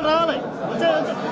రావాలి Magenta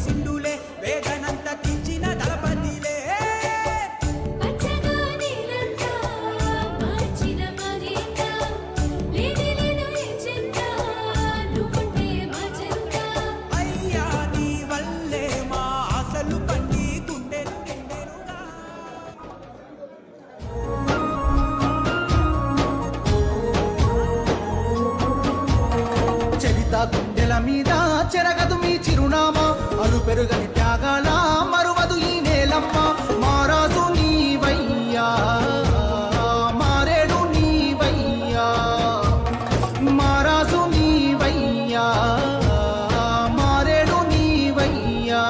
మురిసిండులే వేదనంత తీర్చిన దళపతిలే అయ్యా నీ వల్లే మా ఆశలు పండి గుండెలు నిండెనుగా చరిత గుండెల మీద చెరగదు మీ చిరునామా అలు పెరుగని త్యాగాల మరువదు ఈ నేలమ్మ మారాజు నీవయ్యా మారేడు నీవయ్యా మారాజు నీవయ్యా మారేడు నీవయ్యా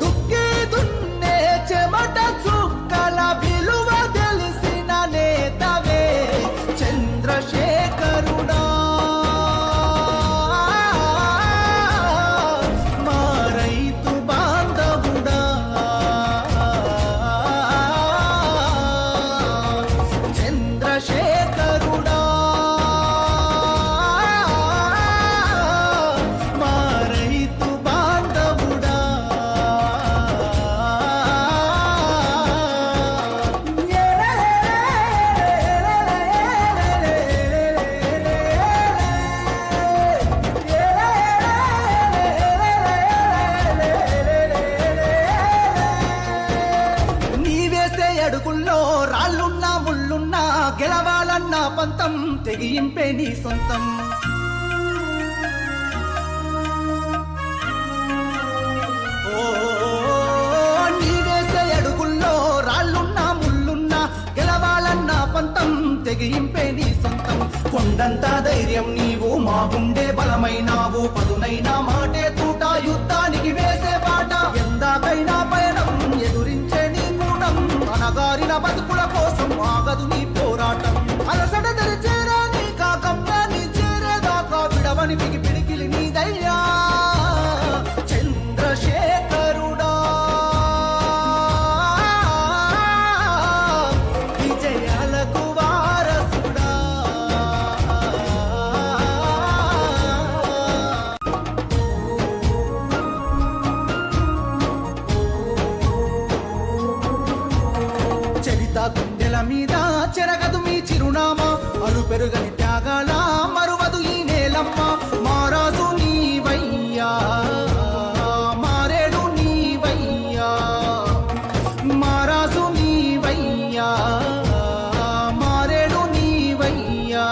దుక్కి దున్నే చెమట చుక్కల విలువ తెలిసిన నేతవే చంద్రశేఖరుడా మా రైతు బాంధవుడా చంద్రశేఖరుడా మా రైతు బాంధవుడా నీవేసే అడుగుల్లో రాళ్ళున్నా ముళ్ళున్నా గెలవాలన్న పంతం తెగింపే నీ సొంతం ఓ నీవేసే అడుగుల్లో రాళ్ళున్నా ముళ్ళున్నా గెలవాలన్న పంతం తెగింపే నీ సొంతం కొండంత ధైర్యం నీవు మా గుండె బలమైనావు పదునైనా మాటే తూట యుద్ధానికి వేసే పాట ఎందాకైనా పయనం ఎదురించే నీ కూడం అనగారిన బతుకుల కోసం ఆగదు నీ పోరాటం అలసట తెరిచేరా నీ కాకంగా నీ చేరేదాకా విడవని పిగి పిడికిలి నీ దయ్యా చంద్రశేఖరుడా విజయాలకు వారసుడా చరిత గుండెల మీద చెరగదు మీ చిరునామా అలు పెరుగని త్యాగాల మరువదు ఈ నేలమ్మ మారాజు నీవయ్యా మారేడు నీవయ్యా మారాజు నీవయ్యా మారేడు నీవయ్యా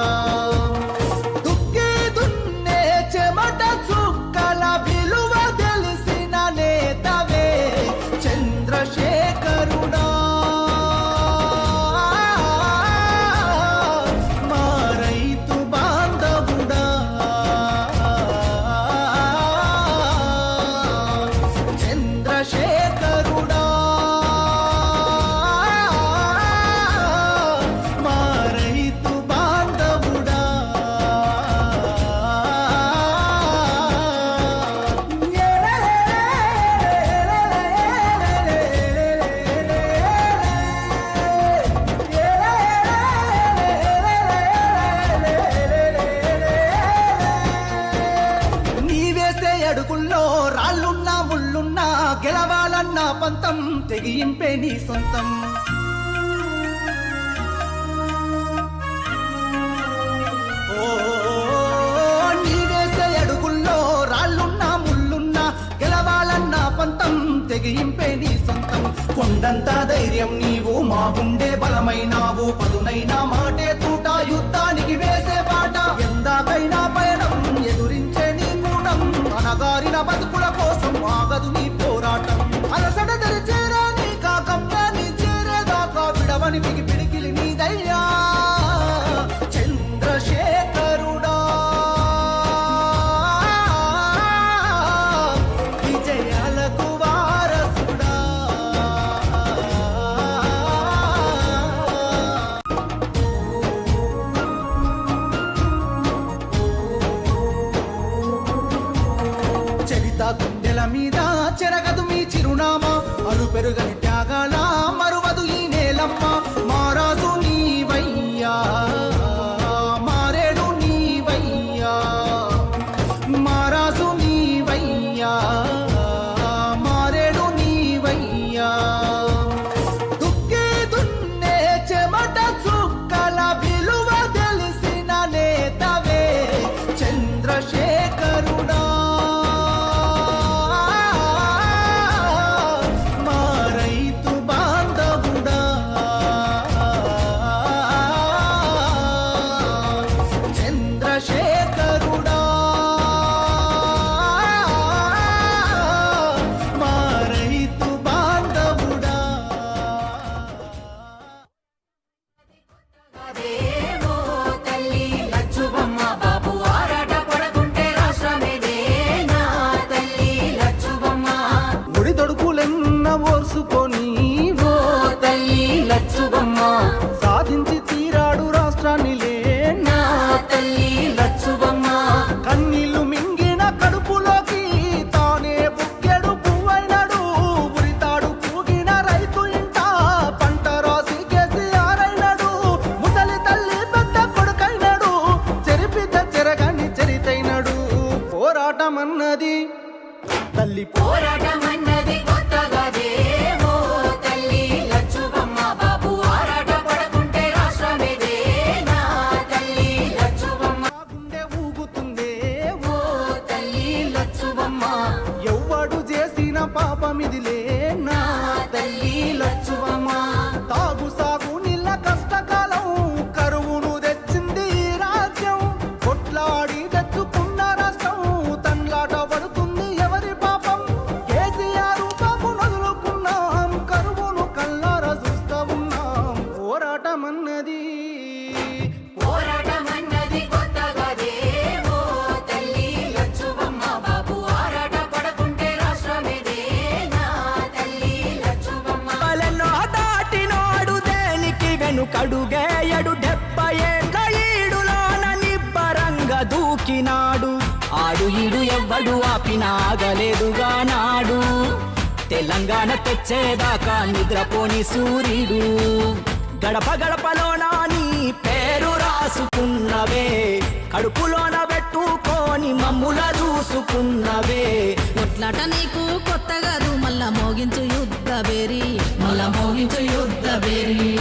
దుక్కి దున్నే చెమట చుక్కల విలువ తెలిసిన నేతవే చంద్రశేఖరుడా మా రైతు బాంధవుడా చంద్రశేఖరుడా మా రైతు బాంధవుడా నీవేసే అడుగుల్లో రాళ్ళున్నా ముళ్ళున్నా గెలవాలన్న పంతం తెగింపే నీ సొంతం ఓ నీవేసే అడుగుల్లో రాళ్ళున్నా ముళ్ళున్నా గెలవాలన్న పంతం తెగింపే నీ సొంతం కొండంత ధైర్యం నీవు మా గుండె బలమైనావు పదునైనా మాటే తూట యుద్ధానికి వేసే పాట ఎందాకైనా పయనం ఎదురించే నీ కూడం అనగారిన బతుకుల కోసం ఆగదు నీ పోరాటం అలసట తెరిచేరా నీ కాకంగా నీ చేరేదాకా విడవని పిగి పిడికిలి నీ దయ్యా చంద్రశేఖరుడా విజయాలకు వారసుడా ఒడిదొడుకులెన్న ఓర్సుకొని ఓ తల్లి లచ్చువమ్మ సాధించి తీరాడు రాష్ట్రాన్ని నా తల్లి లచ్చువమ్మ కన్నీళ్లు మింగిన కడుపులోకి తానే బుక్కెడు పువ్వైనడు ఉరితాడు పూగిన రైతు ఇంట పంట రాసి కేసీఆర్ అయినాడు ముసలి తల్లి పెద్ద కొడుకైనాడు చెరిపిత చెరగని చరితైనడు పోరాటమన్నది తల్లి పోరాటమన్నది కొత్తగాదే ఓ తల్లి లచ్చువమ్మ బాబు ఆరాట పడకుంటే రాష్ట్రమేదే నా తల్లి లచ్చువమ్మ గుండె ఊగుతుందే ఓ తల్లి లచ్చువమ్మ ఎవ్వడు చేసిన పాపమిదిలే నా తల్లి లచ్చువమ్మ తాగు సాగు నీళ్ళ కష్టకాలం కరువును తెచ్చింది ఈ రాజ్యం కొట్లాడి తెచ్చుకున్న రాష్ట్రం తన్లాట పడుతుంది ఎవరి పాపం కేసీఆర్ బాబు నదులుకున్నాం కరువును కల్లార చూస్తా ఉన్నాం పోరాటమన్నది పోరాటమన్నది కొత్తగాదే ఓ తల్లి లచ్చువమ్మ బాబు ఆరాట పడకుంటే రాష్ట్రమేదే నా తల్లి లచ్చువమ్మ పలెన్నో దాటినోడు దేనికి వెనుకడుగేయడు 70 ఏళ్ళ ఈడులోన నిబ్బరంగా దూకినాడు ఆడు ఈడు ఎవ్వడు ఆపినాగలేదుగా నాడు తెలంగాణ తెచ్చేదాకా నిద్రపోని సూర్యుడు గడప గడపలోన నీ పేరు రాసుకున్నవే కడుపులోన పెట్టుకొని మమ్ముల చూసుకున్నవే కొట్లాట నీకు కొత్త కాదు మళ్ళా మోగించు యుద్ధ బేరి మళ్ళా మోగించు యుద్ధ బేరి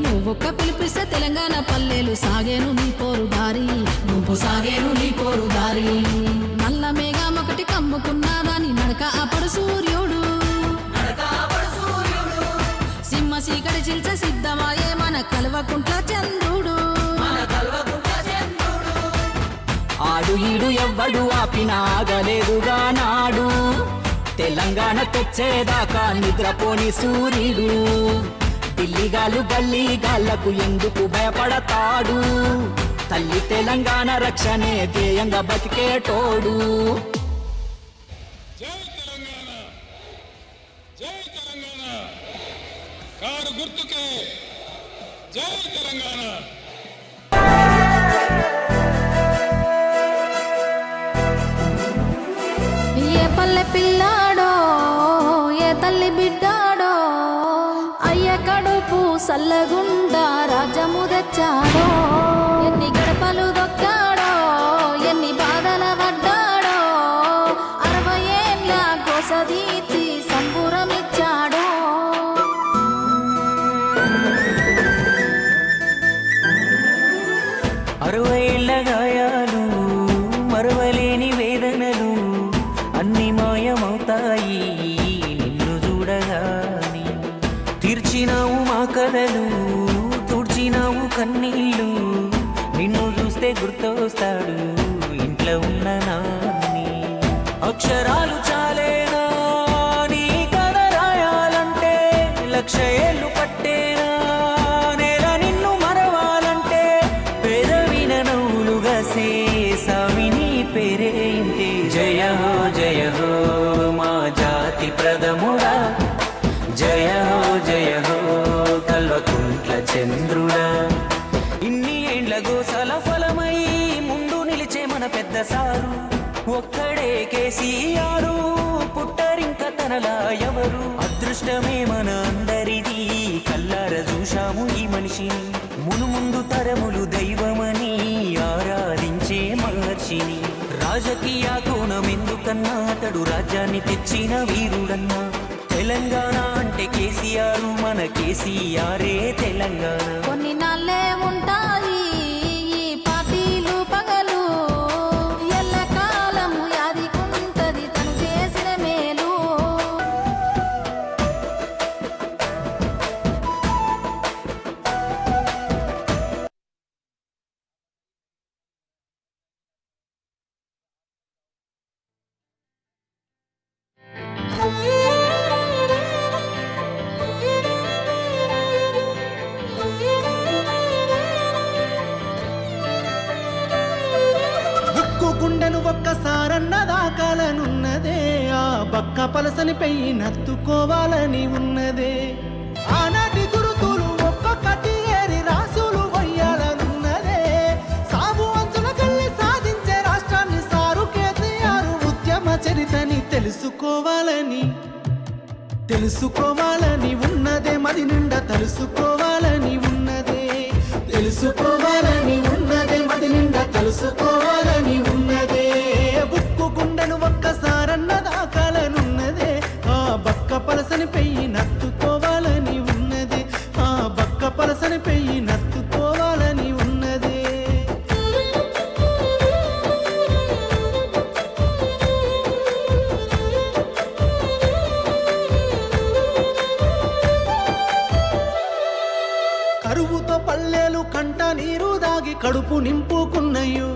నువ్వొక్క పిలిపిస్తే తెలంగాణ పల్లెలు సాగేను నీ పోరు దారి నువ్వు సాగేను నీ పోరు దారి నల్ల మేఘం ఒకటి కమ్ముకున్నదాని నడక అప్పుడు సూర్యుడు సింహ సీకడి చిల్చ సిద్ధమాయే మన కల్వకుంట్ల చంద్రుడు ఆడు ఈడు ఎవ్వడు ఆపినాగలేదుగా నాడు తెలంగాణ తెచ్చేదాకా నిద్రపోని సూర్యుడు ఢిల్లీగాళ్ళు గల్లీగాళ్లకు ఎందుకు భయపడతాడు తల్లి తెలంగాణ రక్షణే ధ్యేయంగా బతికేటోడు జై తెలంగాణ జై తెలంగాణ కారు గుర్తుకే జై తెలంగాణ ఏ పల్లె పిల్లాడో ఏ తల్లి బిడ్డాడో అయ్య కడుపు సల్లగుండా రాజ్యము తెచ్చాడో ఎన్ని గడపలు దొక్కాడో ఎన్ని బాధల పడ్డాడో 60 ఏళ్ళ గోసదీచి సంబురమిచ్చాడో 60 ఏళ్ల గాయాలు మరవలేని వేదనలు అన్ని మాయమవుతాయి నిన్ను చూడగాని తీర్చినావు మా కలలు తుడిచినావు కన్నీళ్ళు నిన్ను చూస్తే గుర్తొస్తాడు ఇంట్లో ఉన్న నాన్ని అక్షరాలు చాలేనా నీ కథ రాయాలంటే 1,00,000 ఏళ్ళు పట్టేనా నేల నిన్ను మరవాలంటే పెదవిన నవ్వులుగా సేసావి నీ పేరేంటి జయ హో మా జాతి ప్రథముడా జయ హో కల్వకుంట్ల చంద్రుడా ఇన్ని ఏండ్ల గోసల ఫలమై ముందు నిలిచే మన పెద్ద సారు ఒక్కడే కేసీఆర్ పుట్టరింక తనలా ఎవరు అదృష్టమే మన అందరిది కల్లార చూశాము ఈ మనిషిని మునుముందు తరములు దైవమని ఆరాధించే మహర్షిని రాజకీయ కోణం ఎందుకన్నా అతడు రాజ్యాన్ని తెచ్చిన వీరుడన్నా తెలంగాణ అంటే కేసీఆర్ మన కేసీఆరే తెలంగాణ కొన్ని నాళ్ళే ఉంటాయి ఈ పార్టీలు పగలు ఎల్లకాలము యాదికుంటది తను చేసిన మేలు బక్క పలసని పెయ్యి నత్తుకోవాలని ఉన్నదే ఆనాటి గురుతులు ఒక్కొక్కటి ఏరి రాసులు వయ్యాలనున్నదే సాగు అంచుల కళ్ళి సాధించే రాష్ట్రాన్ని సారు కేసీఆర్ ఉద్యమ చరితని తెలుసుకోవాలని ఉన్నదే మది నిండా తెలుసుకోవాలని ఉన్నదే మది నిండా తెలుసుకోవాలని ఉన్నదే బుక్కు గుండెను ఒక్కసారన్న దాకాలనున్నదే ఆ బక్క పలసని పెయ్యి నత్తుకోవాలని ఉన్నదే ఆ బక్క పలసని పెయ్యి నత్తుకోవాలని ఉన్నదే కరువుతో పల్లెలు కంట నీరు దాగి కడుపు నింపుకున్నయ్యో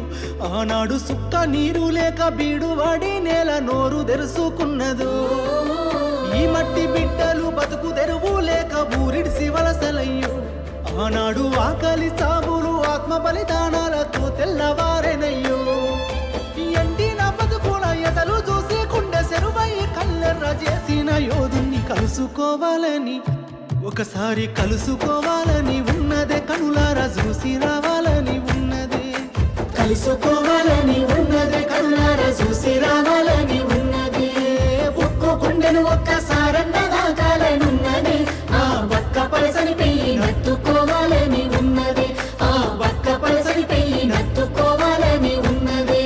ఆనాడు సుక్క నీరు లేక బీడువాడి నేల నోరు తెరుసుకున్నదో ఈ మట్టి బిడ్డలు బతుకు తెరువు లేక ఊరిడిసి వలసలయ్యో ఆనాడు ఆకలి సాగులు ఆత్మ బలిదానాలతో తెల్లవారెనయ్యో ఎండిన బతుకుల ఎదలు చూసి కుండె సెరువై కల్లెర్ర చేసిన యోధుణ్ణి కలుసుకోవాలని ఒకసారి కలుసుకోవాలని ఉన్నదే కనులారా చూసి రావాలని ఉన్నదే కనులారా చూసి రావాలని ఉన్నదే ఒక్కో గుండెను ఒక్కసారన్న దాకాలనున్నదే ఆ బక్క పలసని పెయ్యి నత్తుకోవాలని ఉన్నదే ఆ బక్క పలసని పెయ్యి నత్తుకోవాలని ఉన్నదే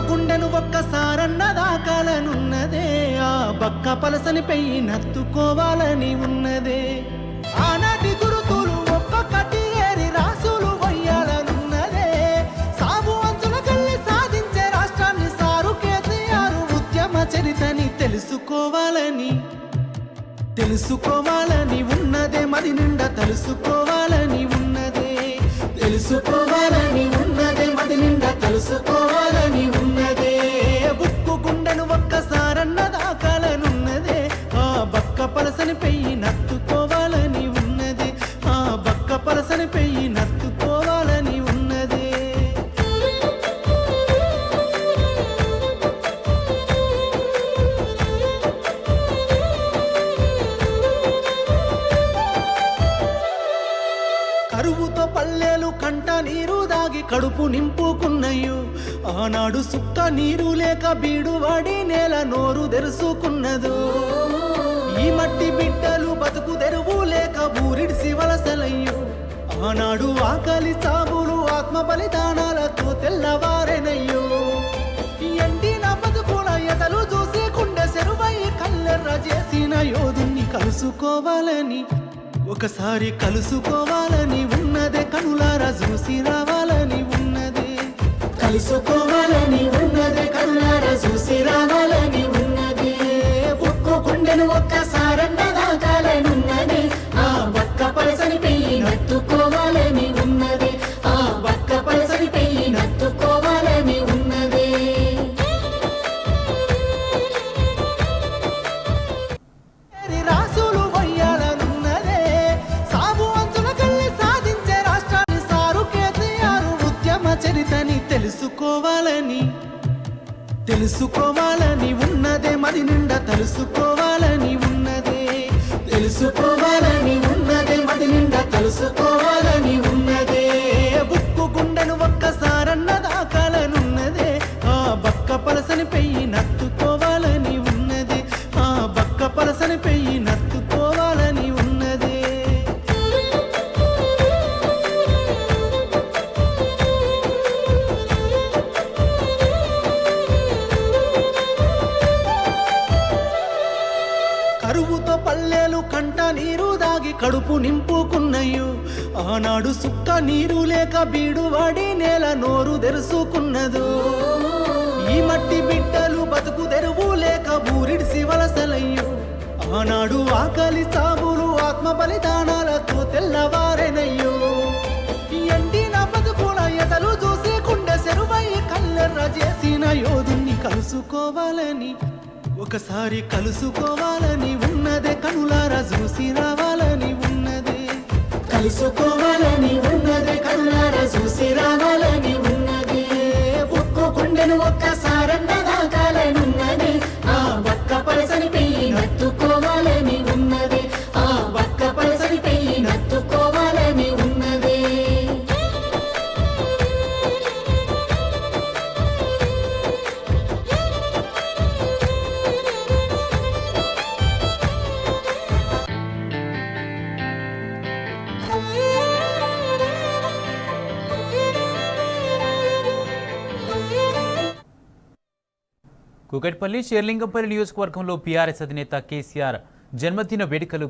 గుండెను ఒక్కసారన్న దాకాలనున్నదే ఆ బక్క పలసని పెయ్యి నత్తుకోవాలని ఉన్నదే ఆనాటి గురుతులు ఒక్కొక్కటి ఏరి రాసులు వయ్యాలనున్నదే సాగు అంచుల కళ్ళి సాధించే రాష్ట్రాన్ని సారు కేసీఆర్ ఉద్యమ చరితని తెలుసుకోవాలని ఉన్నదే మది నిండా తెలుసుకోవాలని ఉన్నదే మది నిండా తెలుసుకోవాలని ఉన్నదే బుక్కు గుండెను ఒక్కసారన్న దాకాలనున్నదే ఆ బక్క పలసని పెయ్యి నత్తుకోవాలని ఉన్నదే ఆ బక్క పలసని పెయ్యి నత్తుకోవాలని ఉన్నదే కరువుతో పల్లెలు కంట నీరు దాగి కడుపు నింపుకున్నయ్యో ఆనాడు సుక్క నీరు లేక బీడువాడి నేల నోరు తెరుసుకున్నదో ఈ మట్టి బిడ్డలు బతుకు తెరువు లేక ఊరిడిసి వలసలయ్యో ఆనాడు ఆకలి సాగులు ఆత్మ బలిదానాలతో తెల్లవారెనయ్యో ఎండిన బతుకుల ఎదలు చూసి కుండె సెరువై కల్లెర్ర చేసిన యోధుణ్ణి కలుసుకోవాలని ఒకసారి కలుసుకోవాలని ఉన్నదే కనులారా చూసి రావాలని ఉన్నదే కనులారా చూసి రావాలని ఉన్నదే ఒక్కో గుండెను ఒక్కసారన్న దాకాలనున్నదే ఆ బక్క పలసని పెయ్యి నత్తుకోవాలని ఉన్నదే ఆ బక్క పలసని పెయ్యి నత్తుకోవాలని ఉన్నదే రాసులు వయ్యాలనున్నదే సాగు అంచుల కళ్ళి సాధించే రాష్ట్రాన్ని సారు కేసీఆర్ ఉద్యమ చరితని తెలుసుకోవాలని ఉన్నదే మది నిండా తెలుసుకోవాలని ఉన్నదే మది నిండా తెలుసుకోవాలని ఉన్నదే బుక్కు గుండెను ఒక్కసారన్న దాకాలనున్నదే ఆ బక్క పలసని పెయ్యి నత్తుకోవాలని ఉన్నదే ఆ బక్క పలసని పెయ్యి నత్తుకోవాలని ఉన్నదే కరువుతో పల్లెలు కంట నీరు దాగి కడుపు నింపుకున్నయ్యో ఆనాడు సుక్క నీరు లేక బీడువాడి నేల నోరు తెరుసుకున్నదో ఈ మట్టి బిడ్డలు బతుకు తెరువు లేక ఊరిడిసి వలసలయ్యో ఆనాడు ఆకలి సాగులు ఆత్మ బలిదానాలతో తెల్లవారెనయ్యో కలుసుకోవాలని ఒకసారి కలుసుకోవాలని ఉన్నదే కనులారా చూసి రావాలని ఉన్నదే కలుసుకోవాలని ఉన్నదే కనులారా చూసి రావాలని ఉన్నదే ఒక్కో గుండెను ఒక్కసారన్న దాకాలనున్నది ఆ బక్క పలసని పెయ్యి నత్తుకోవాలని ఉన్నది ఆ బక్క పలసని పెయ్యి నత్తుకోవాలని ఉన్నదే కూకట్పల్లి షేర్లింగంపల్లి నియోజకవర్గంలో పీఆర్ఎస్ అధినేత కేసీఆర్ జన్మదిన వేడుకలు